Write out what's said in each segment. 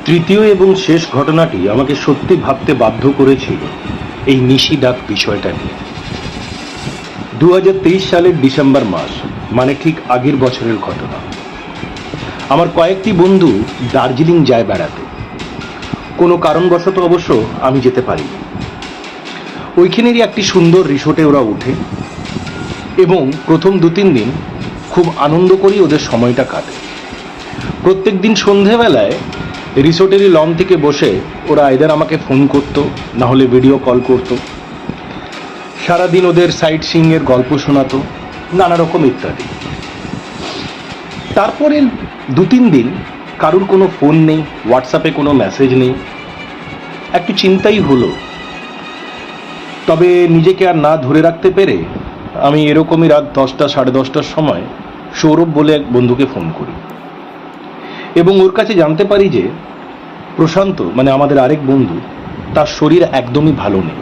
তৃতীয় এবং শেষ ঘটনাটি আমাকে সত্যি ভাবতে বাধ্য করেছিল এই নিশি ডাক বিষয়টা নিয়ে। 2023 সালের ডিসেম্বর মাস, মানে ঠিক আগের বছরের ঘটনা। আমার কয়েকটি বন্ধু দার্জিলিং যায় বেড়াতে। কোনো কারণবশত অবশ্য আমি যেতে পারিনি। ওইখানেরই একটি সুন্দর রিসোর্টে ওরা ওঠে এবং প্রথম 2-3 দিন খুব আনন্দ করেই ওদের সময়টা কাটে। প্রত্যেক দিন সন্ধেবেলায় রিসোর্টেরই লন থেকে বসে ওরা এদের আমাকে ফোন করতো, না হলে ভিডিও কল করতো। সারাদিন ওদের সাইট সিইংয়ের গল্প শোনাতো, নানা রকম ইত্যাদি। তারপরে 2-3 দিন কারুর কোনো ফোন নেই, হোয়াটসঅ্যাপে কোনো মেসেজ নেই। একটু চিন্তাই হলো। তবে নিজেকে আর না ধরে রাখতে পেরে আমি এরকমই রাত 10টা, 10:30টার সময় সৌরভ বলে এক বন্ধুকে ফোন করি এবং ওর কাছে জানতে পারি যে প্রশান্ত, মানে আমাদের আরেক বন্ধু, তার শরীর একদমই ভালো নেই।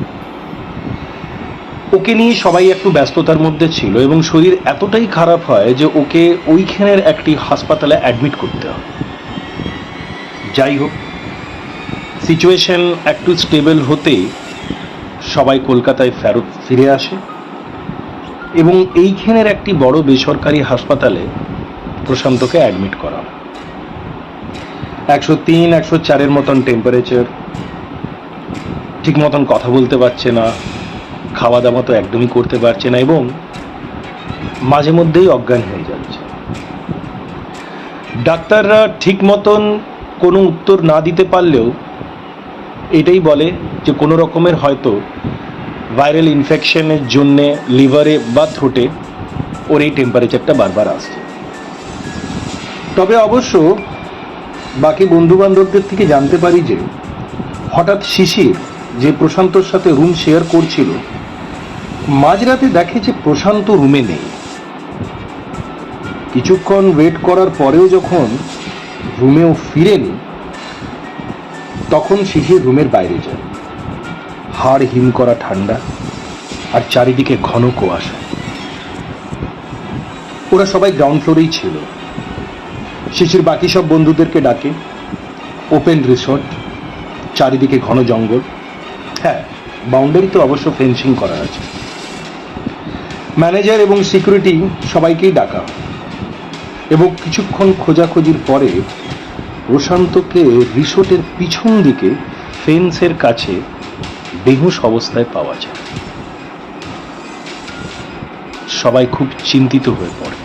ওকে নিয়ে সবাই একটু ব্যস্ততার মধ্যে ছিল এবং শরীর এতটাই খারাপ হয় যে ওকে ওইখানের একটি হাসপাতালে অ্যাডমিট করতে হয়। যাই হোক, সিচুয়েশন একটু স্টেবল হতেই সবাই কলকাতায় ফিরে আসে এবং এইখানের একটি বড় বেসরকারি হাসপাতালে প্রশান্তকে অ্যাডমিট করা হয়। 103-104-এর মতন টেম্পারেচার, ঠিক মতন কথা বলতে পারছে না, খাওয়া দাওয়া তো একদমই করতে পারছে না এবং মাঝে মধ্যেই অজ্ঞান হয়ে যাচ্ছে। ডাক্তাররা ঠিক মতন কোনো উত্তর না দিতে পারলেও এটাই বলে যে কোনো রকমের হয়তো ভাইরাল ইনফেকশনের জন্যে লিভারে বা থ্রোটে ওর এই টেম্পারেচারটা বারবার আসছে। তবে অবশ্য বাকি বন্ধু বান্ধবদের থেকে জানতে পারি যে হঠাৎ শিশির, যে প্রশান্তর সাথে রুম শেয়ার করছিল, মাঝরাতে দেখে যে প্রশান্ত রুমে নেই। কিছুক্ষণ ওয়েট করার পরেও যখন রুমেও ফিরেনি, তখন শিশির রুমের বাইরে যায়। হাড় হিম করা ঠান্ডা আর চারিদিকে ঘন কুয়াশা। ওরা সবাই গ্রাউন্ড ফ্লোরেই ছিল। শিশির বাকি সব বন্ধুদেরকে ডাকে। ওপেন রিসোর্ট, চারিদিকে ঘন জঙ্গল। হ্যাঁ, বাউন্ডারি তো অবশ্য ফেন্সিং করা আছে। ম্যানেজার এবং সিকিউরিটি সবাইকেই ডাকা এবং কিছুক্ষণ খোঁজাখুঁজির পরে প্রশান্তকে রিসোর্টের পিছন দিকে ফেন্সের কাছে বেহুশ অবস্থায় পাওয়া যায়। সবাই খুব চিন্তিত হয়ে পড়ে।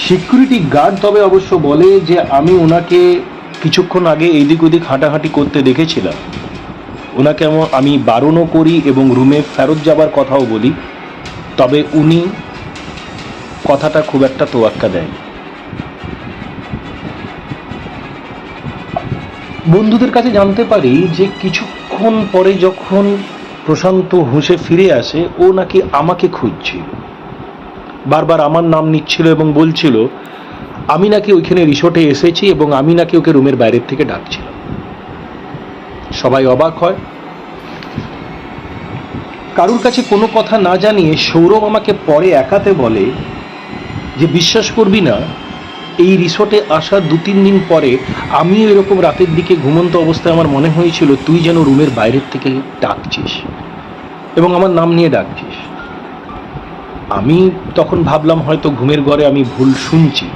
সিকিউরিটি গার্ড তবে অবশ্য বলে যে আমি ওনাকে কিছুক্ষণ আগে এইদিক ওদিক হাঁটাহাঁটি করতে দেখেছিলাম। ওনাকে আমি বারণও করি এবং রুমে ফেরত যাবার কথাও বলি, তবে উনি কথাটা খুব একটা তোয়াক্কা দেয়। বন্ধুদের কাছে জানতে পারি যে কিছুক্ষণ পরে যখন প্রশান্ত হুঁশে ফিরে আসে, ও নাকি আমাকে খুঁজছিল, বারবার আমার নাম নিচ্ছিল এবং বলছিল আমি নাকি ওইখানে রিসোর্টে এসেছি এবং আমি নাকি ওকে রুমের বাইরের থেকে ডাকছিলাম। সবাই অবাক হয়। কারুর কাছে কোনো কথা না জানিয়ে সৌরভ আমাকে পরে একাতে বলে যে বিশ্বাস করবি না, এই রিসোর্টে আসার 2-3 দিন পরে আমিও এরকম রাতের দিকে ঘুমন্ত অবস্থায় আমার মনে হয়েছিল তুই যেন রুমের বাইরের থেকে ডাকছিস এবং আমার নাম নিয়ে ডাকছিস। আমি তখন ভাবলাম হয়তো ঘুমের ঘরে আমি ভুল শুনছি,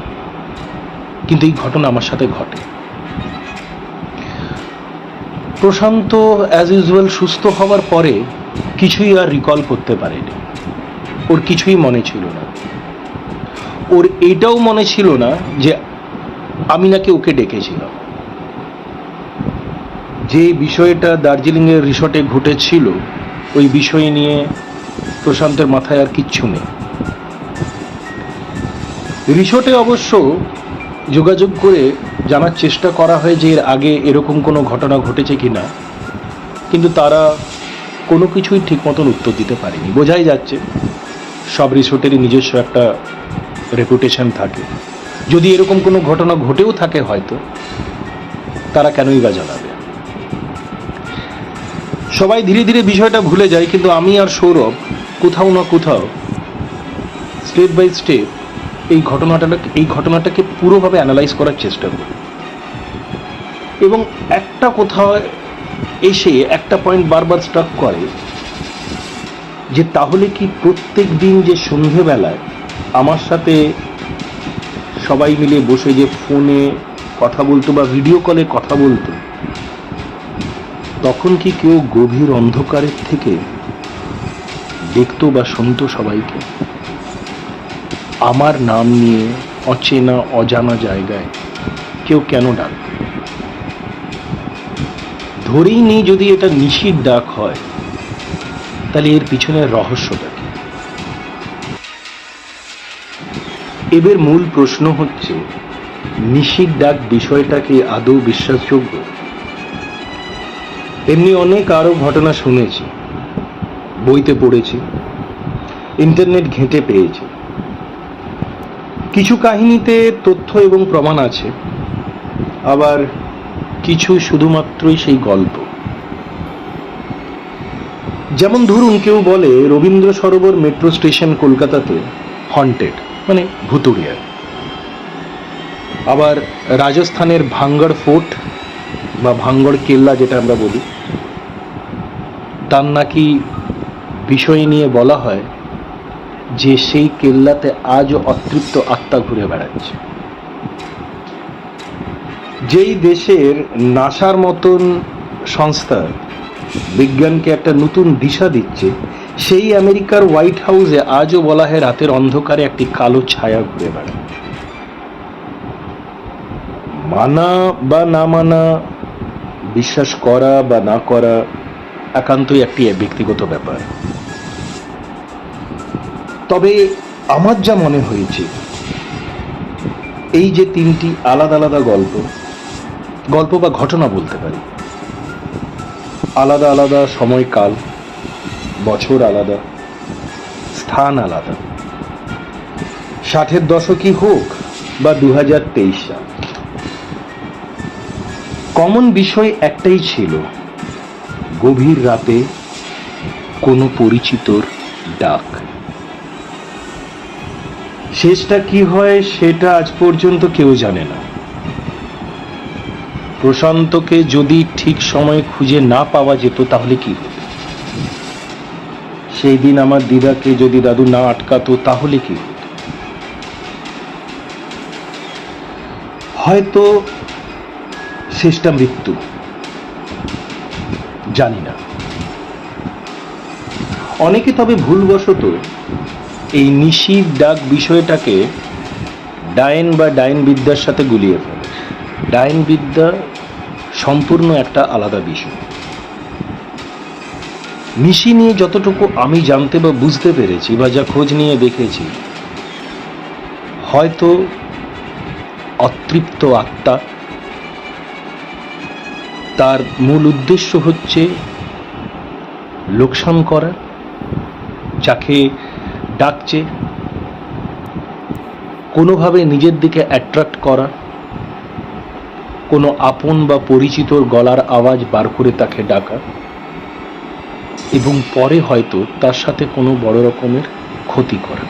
কিন্তু এই ঘটনা আমার সাথে ঘটে। প্রশান্ত অ্যাজ ইউজুয়াল সুস্থ হওয়ার পরে কিছুই আর রিকল করতে পারেনি। ওর কিছুই মনে ছিল না। ওর এটাও মনে ছিল না যে আমি নাকি ওকে ডেকেছিলাম। যে বিষয়টা দার্জিলিংয়ের রিসোর্টে ঘটেছিল, ওই বিষয় নিয়ে প্রশান্তের মাথায় আর কিচ্ছু নেই। রিসোর্টে অবশ্য যোগাযোগ করে জানার চেষ্টা করা হয় যে এর আগে এরকম কোনো ঘটনা ঘটেছে কিনা, কিন্তু তারা কোনো কিছুই ঠিক মতন উত্তর দিতে পারেনি। বোঝাই যাচ্ছে সব রিসোর্টেরই নিজস্ব একটা রেপুটেশন থাকে। যদি এরকম কোনো ঘটনা ঘটেও থাকে হয়তো তারা কেনই বা জানাবে। সবাই ধীরে ধীরে বিষয়টা ভুলে যায়, কিন্তু আমি আর সৌরভ কোথাও না কোথাও স্টেপ বাই স্টেপ এই ঘটনাটাকে পুরোভাবে অ্যানালাইজ করার চেষ্টা করি। এবং একটা কোথাও এসে একটা পয়েন্ট বারবার স্ট্রাক করে যে তাহলে কি প্রত্যেক দিন যে সন্ধেবেলায় আমার সাথে সবাই মিলে বসে যে ফোনে কথা বলতো বা ভিডিও কলে কথা বলতো, তখন কি কেউ গভীর অন্ধকারের থেকে দেখতো বা শুনতো সবাইকে? আমার নাম নিয়ে অচেনা অজানা জায়গায় কেউ কেন ডাক? ধরেই নেই যদি এটা নিশির ডাক হয়, তাহলে এর পিছনের রহস্যটা কি? এবার মূল প্রশ্ন হচ্ছে, নিশির ডাক বিষয়টা কি আদৌ বিশ্বাসযোগ্য? এমনি অনেক আরো ঘটনা শুনেছি, বইতে পড়েছি, ইন্টারনেট ঘেঁটে পেয়েছি। কিছু কাহিনীতে তথ্য এবং প্রমাণ আছে, আবার কিছু শুধুমাত্রই সেই গল্প। যেমন ধরুন, কেউ বলে রবীন্দ্র সরোবর মেট্রো স্টেশন কলকাতাতে হন্টেড, মানে ভুতুড়িয়া। আবার রাজস্থানের ভাঙ্গড় ফোর্ট বা ভাঙ্গড় কেল্লা যেটা আমরা বলি, তার নাকি বিষয় নিয়ে বলা হয় যে সেই কেল্লাতে আজও অতৃপ্ত আত্মা ঘুরে বেড়াচ্ছে। যেই দেশের নাসার মতন সংস্থা বিজ্ঞানকে একটা নতুন দিশা দিচ্ছে, সেই আমেরিকার হোয়াইট হাউসে আজও বলা হয় রাতের অন্ধকারে একটি কালো ছায়া ঘুরে বেড়ায়। মানা বা না মানা, বিশ্বাস করা বা না করা একান্তই একটি ব্যক্তিগত ব্যাপার। তবে আমার যা মনে হয়েছে, এই যে তিনটি আলাদা আলাদা গল্প বা ঘটনা বলতে পারি, আলাদা আলাদা সময়কাল, বছর আলাদা, স্থান আলাদা, 60-এর দশকই হোক বা 2023 সাল, কমন বিষয় একটাই ছিল, গভীর রাতে কোনো পরিচিতর ডাক। শেষটা কি হয় সেটা আজ পর্যন্ত কেউ জানে না। প্রশান্তকে যদি ঠিক সময়ে খুঁজে না পাওয়া যেত তাহলে কি হতো? সেই দিন আমার দিদাকে যদি দাদু না আটকাতো তাহলে কি হতো? হয়তো শেষটা মৃত্যু, জানি না। অনেকে তবে ভুলবশত এই নিশির ডাক বিষয়টাকে ডাইন বা ডাইন বিদ্যার সাথে গুলিয়ে ফেলে। ডাইন বিদ্যা সম্পূর্ণ একটা আলাদা বিষয়। নিশি নিয়ে যতটুকু আমি জানতে বা বুঝতে পেরেছি বা যা খোঁজ নিয়ে দেখেছি, হয়তো অতৃপ্ত আত্মা, তার মূল উদ্দেশ্য হচ্ছে লোকসান করা, যাকে ডাকছে কোনোভাবে নিজের দিকে অ্যাট্রাক্ট করা, কোনো আপন বা পরিচিতর গলার আওয়াজ বার করে তাকে ডাকা, এবং পরে হয়তো তার সাথে কোনো বড় রকমের ক্ষতি করা।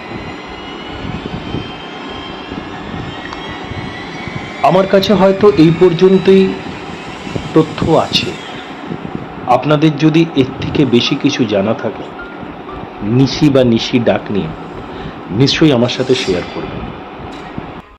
আমার কাছে হয়তো এই পর্যন্তই তথ্য আছে। আপনাদের যদি এর থেকে বেশি কিছু জানা থাকে নিশি বা নিশি ডাক নিয়ে, নিশ্চয়ই আমার সাথে শেয়ার করবেন।